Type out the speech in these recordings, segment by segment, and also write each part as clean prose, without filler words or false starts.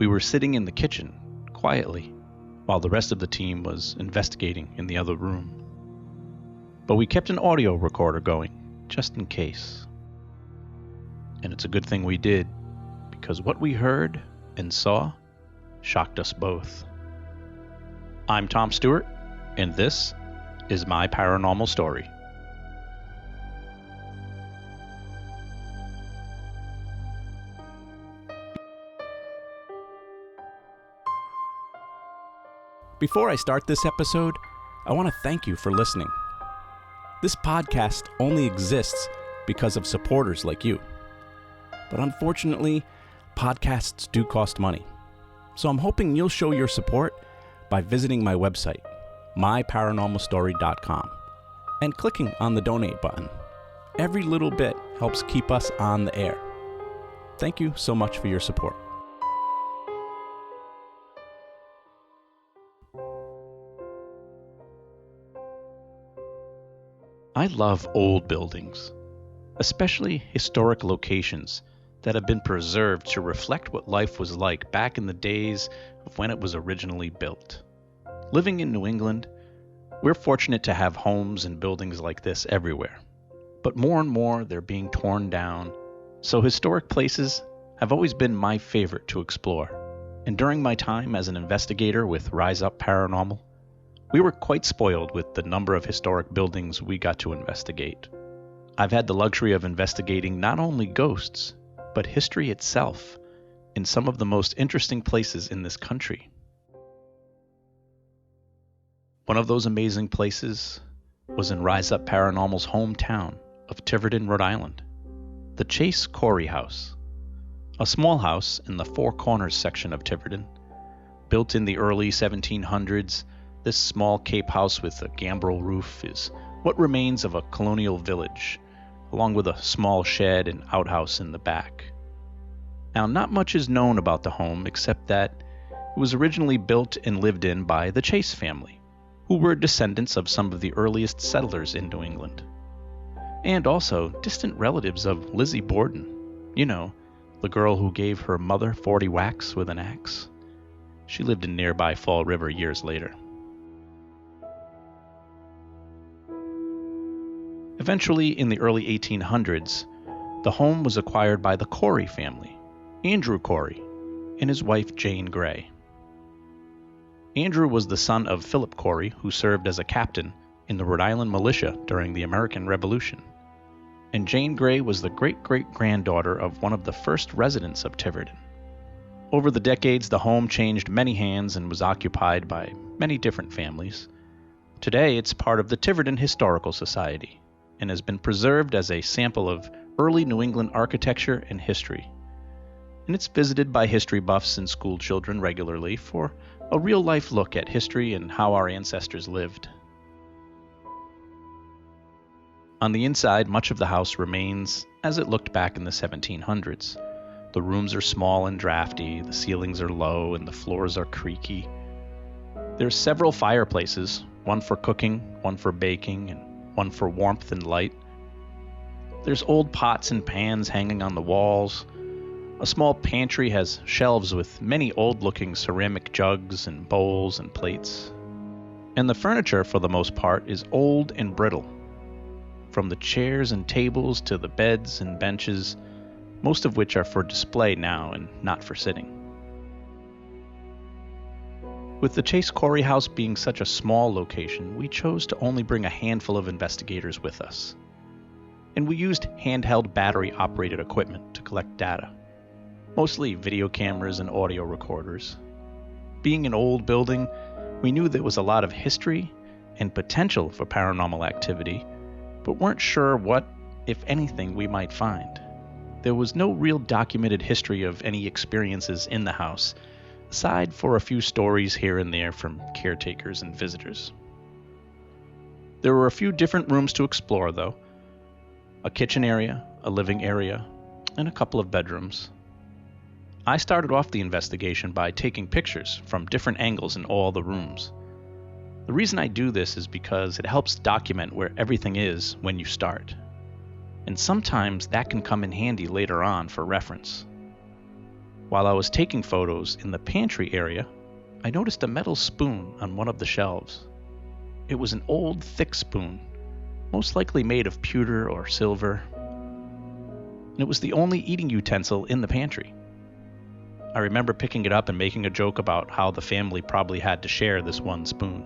We were sitting in the kitchen, quietly, while the rest of the team was investigating in the other room. But we kept an audio recorder going, just in case. And it's a good thing we did, because what we heard and saw shocked us both. I'm Tom Stewart, and this is My Paranormal Story. Before I start this episode, I want to thank you for listening. This podcast only exists because of supporters like you. But unfortunately, podcasts do cost money. So I'm hoping you'll show your support by visiting my website, myparanormalstory.com, and clicking on the donate button. Every little bit helps keep us on the air. Thank you so much for your support. I love old buildings, especially historic locations that have been preserved to reflect what life was like back in the days of when it was originally built. Living in New England, we're fortunate to have homes and buildings like this everywhere. But more and more, they're being torn down. So historic places have always been my favorite to explore. And during my time as an investigator with Rise Up Paranormal, we were quite spoiled with the number of historic buildings we got to investigate. I've had the luxury of investigating not only ghosts, but history itself in some of the most interesting places in this country. One of those amazing places was in Rise Up Paranormal's hometown of Tiverton, Rhode Island, the Chase Corey House, a small house in the Four Corners section of Tiverton. Built in the early 1700s, this small cape house with a gambrel roof is what remains of a colonial village, along with a small shed and outhouse in the back. Now, not much is known about the home except that it was originally built and lived in by the Chase family, who were descendants of some of the earliest settlers in New England, and also distant relatives of Lizzie Borden, you know, the girl who gave her mother 40 whacks with an axe. She lived in nearby Fall River years later. Eventually, in the early 1800s, the home was acquired by the Corey family, Andrew Corey, and his wife Jane Gray. Andrew was the son of Philip Corey, who served as a captain in the Rhode Island militia during the American Revolution. And Jane Gray was the great-great-granddaughter of one of the first residents of Tiverton. Over the decades, the home changed many hands and was occupied by many different families. Today, it's part of the Tiverton Historical Society and has been preserved as a sample of early New England architecture and history. And it's visited by history buffs and school children regularly for a real-life look at history and how our ancestors lived. On the inside, much of the house remains as it looked back in the 1700s. The rooms are small and drafty, the ceilings are low, and the floors are creaky. There's several fireplaces, one for cooking, one for baking, and one for warmth and light. There's old pots and pans hanging on the walls. A small pantry has shelves with many old-looking ceramic jugs and bowls and plates. And the furniture, for the most part, is old and brittle. From the chairs and tables to the beds and benches, most of which are for display now and not for sitting. With the Chase Corey House being such a small location, we chose to only bring a handful of investigators with us. And we used handheld battery-operated equipment to collect data, mostly video cameras and audio recorders. Being an old building, we knew there was a lot of history and potential for paranormal activity, but weren't sure what, if anything, we might find. There was no real documented history of any experiences in the house, aside for a few stories here and there from caretakers and visitors. There were a few different rooms to explore, though. A kitchen area, a living area, and a couple of bedrooms. I started off the investigation by taking pictures from different angles in all the rooms. The reason I do this is because it helps document where everything is when you start. And sometimes that can come in handy later on for reference. While I was taking photos in the pantry area, I noticed a metal spoon on one of the shelves. It was an old, thick spoon, most likely made of pewter or silver, and it was the only eating utensil in the pantry. I remember picking it up and making a joke about how the family probably had to share this one spoon.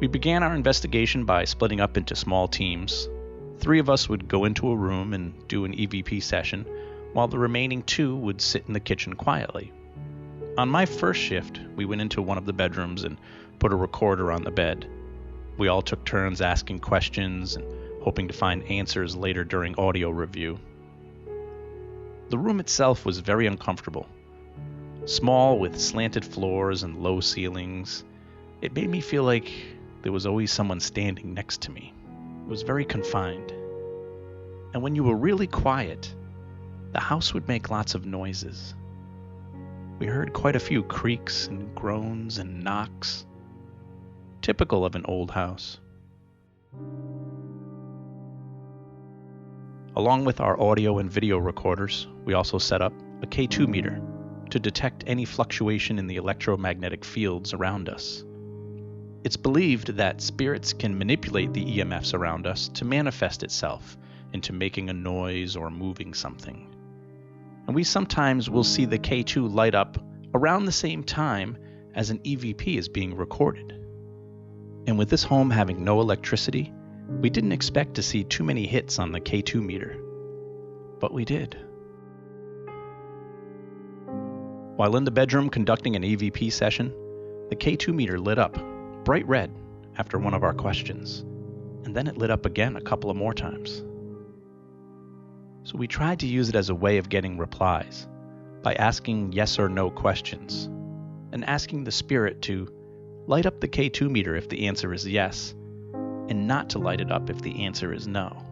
We began our investigation by splitting up into small teams. 3 of us would go into a room and do an EVP session, while the remaining 2 would sit in the kitchen quietly. On my first shift, we went into one of the bedrooms and put a recorder on the bed. We all took turns asking questions and hoping to find answers later during audio review. The room itself was very uncomfortable. Small, with slanted floors and low ceilings, it made me feel like there was always someone standing next to me. It was very confined. And when you were really quiet, the house would make lots of noises. We heard quite a few creaks and groans and knocks, typical of an old house. Along with our audio and video recorders, we also set up a K2 meter to detect any fluctuation in the electromagnetic fields around us. It's believed that spirits can manipulate the EMFs around us to manifest itself into making a noise or moving something. And we sometimes will see the K2 light up around the same time as an EVP is being recorded. And with this home having no electricity, we didn't expect to see too many hits on the K2 meter. But we did. While in the bedroom conducting an EVP session, the K2 meter lit up bright red after one of our questions, and then it lit up again a couple of more times. So we tried to use it as a way of getting replies by asking yes or no questions and asking the spirit to light up the K2 meter if the answer is yes and not to light it up if the answer is no.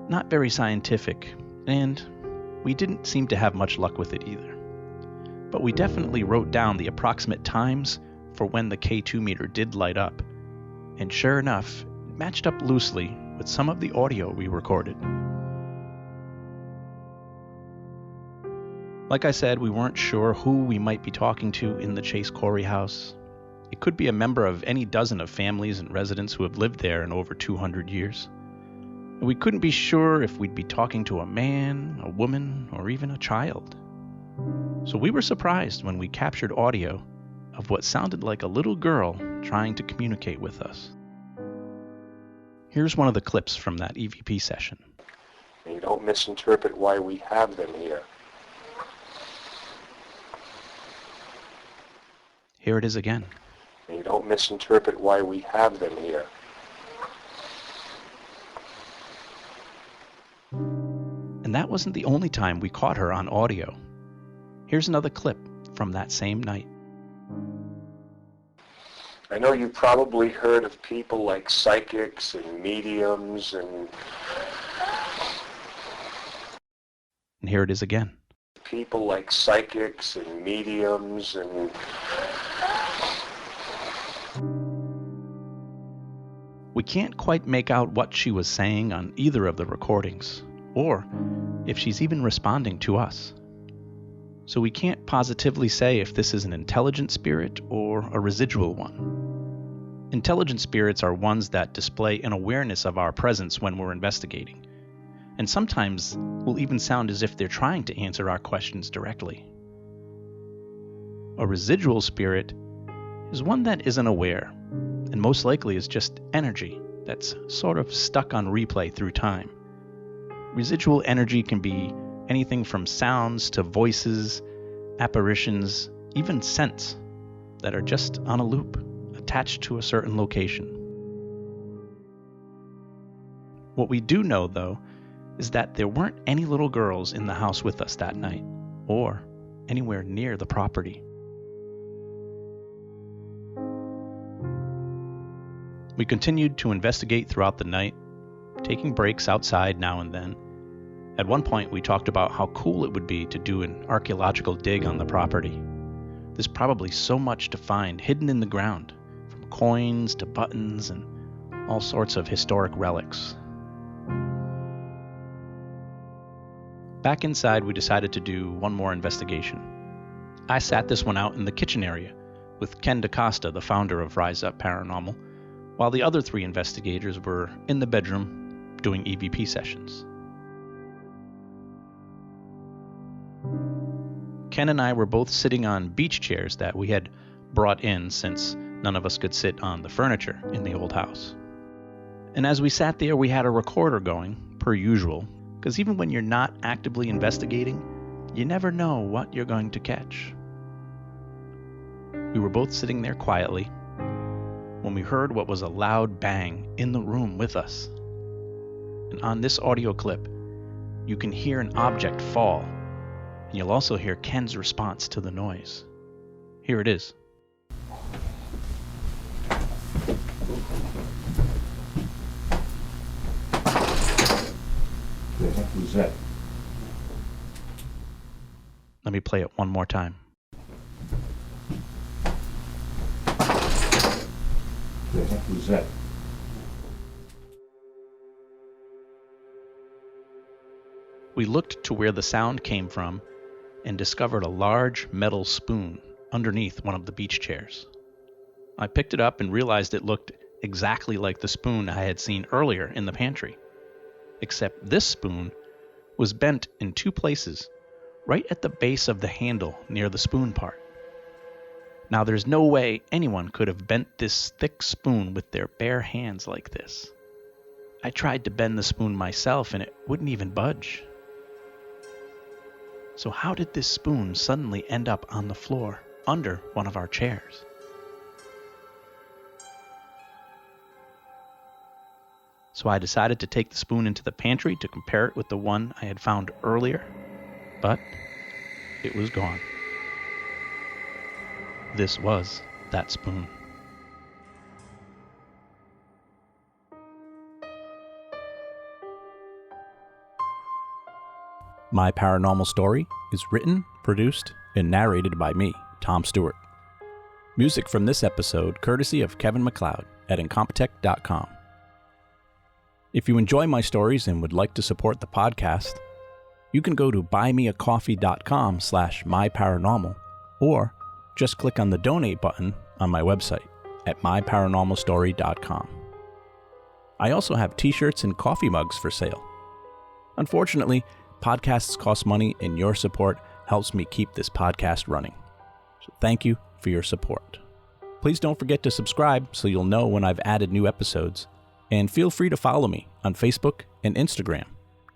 Not very scientific, and we didn't seem to have much luck with it either. But we definitely wrote down the approximate times for when the K2 meter did light up, and sure enough, it matched up loosely with some of the audio we recorded. Like I said, we weren't sure who we might be talking to in the Chase Corey house. It could be a member of any dozen of families and residents who have lived there in over 200 years. And we couldn't be sure if we'd be talking to a man, a woman, or even a child. So we were surprised when we captured audio of what sounded like a little girl trying to communicate with us. Here's one of the clips from that EVP session. And you don't misinterpret why we have them here. Here it is again. And you don't misinterpret why we have them here. And that wasn't the only time we caught her on audio. Here's another clip from that same night. I know you've probably heard of people like psychics and mediums and here it is again. People like psychics and mediums and We can't quite make out what she was saying on either of the recordings, or if she's even responding to us. So we can't positively say if this is an intelligent spirit or a residual one. Intelligent spirits are ones that display an awareness of our presence when we're investigating, and sometimes will even sound as if they're trying to answer our questions directly. A residual spirit is one that isn't aware, and most likely is just energy that's sort of stuck on replay through time. Residual energy can be anything from sounds to voices, apparitions, even scents that are just on a loop, attached to a certain location. What we do know, though, is that there weren't any little girls in the house with us that night, or anywhere near the property. We continued to investigate throughout the night, taking breaks outside now and then. At one point, we talked about how cool it would be to do an archaeological dig on the property. There's probably so much to find hidden in the ground, from coins to buttons and all sorts of historic relics. Back inside, we decided to do one more investigation. I sat this one out in the kitchen area with Ken DaCosta, the founder of Rise Up Paranormal, while the other 3 investigators were in the bedroom doing EVP sessions. Ken and I were both sitting on beach chairs that we had brought in since none of us could sit on the furniture in the old house. And as we sat there, we had a recorder going, per usual, because even when you're not actively investigating, you never know what you're going to catch. We were both sitting there quietly when we heard what was a loud bang in the room with us. And on this audio clip, you can hear an object fall, and you'll also hear Ken's response to the noise. Here it is. The heck was that? Let me play it one more time. The heck was that? We looked to where the sound came from and discovered a large metal spoon underneath one of the beach chairs. I picked it up and realized it looked exactly like the spoon I had seen earlier in the pantry, except this spoon was bent in 2 places, right at the base of the handle near the spoon part. Now there's no way anyone could have bent this thick spoon with their bare hands like this. I tried to bend the spoon myself and it wouldn't even budge. So how did this spoon suddenly end up on the floor under one of our chairs? So I decided to take the spoon into the pantry to compare it with the one I had found earlier, but it was gone. This was that spoon. My Paranormal Story is written, produced, and narrated by me, Tom Stewart. Music from this episode courtesy of Kevin MacLeod at Incompetech.com. If you enjoy my stories and would like to support the podcast, you can go to buymeacoffee.com/myparanormal or just click on the donate button on my website at myparanormalstory.com. I also have t-shirts and coffee mugs for sale. Unfortunately, podcasts cost money and your support helps me keep this podcast running. So thank you for your support. Please don't forget to subscribe so you'll know when I've added new episodes. And feel free to follow me on Facebook and Instagram.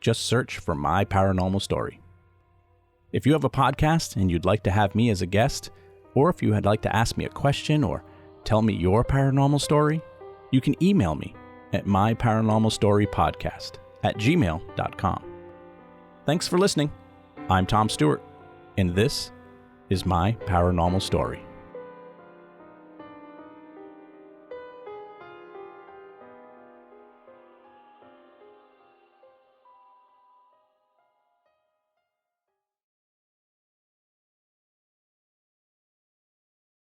Just search for My Paranormal Story. If you have a podcast and you'd like to have me as a guest, or if you would like to ask me a question or tell me your paranormal story, you can email me at myparanormalstorypodcast@gmail.com. Thanks for listening. I'm Tom Stewart, and this is My Paranormal Story.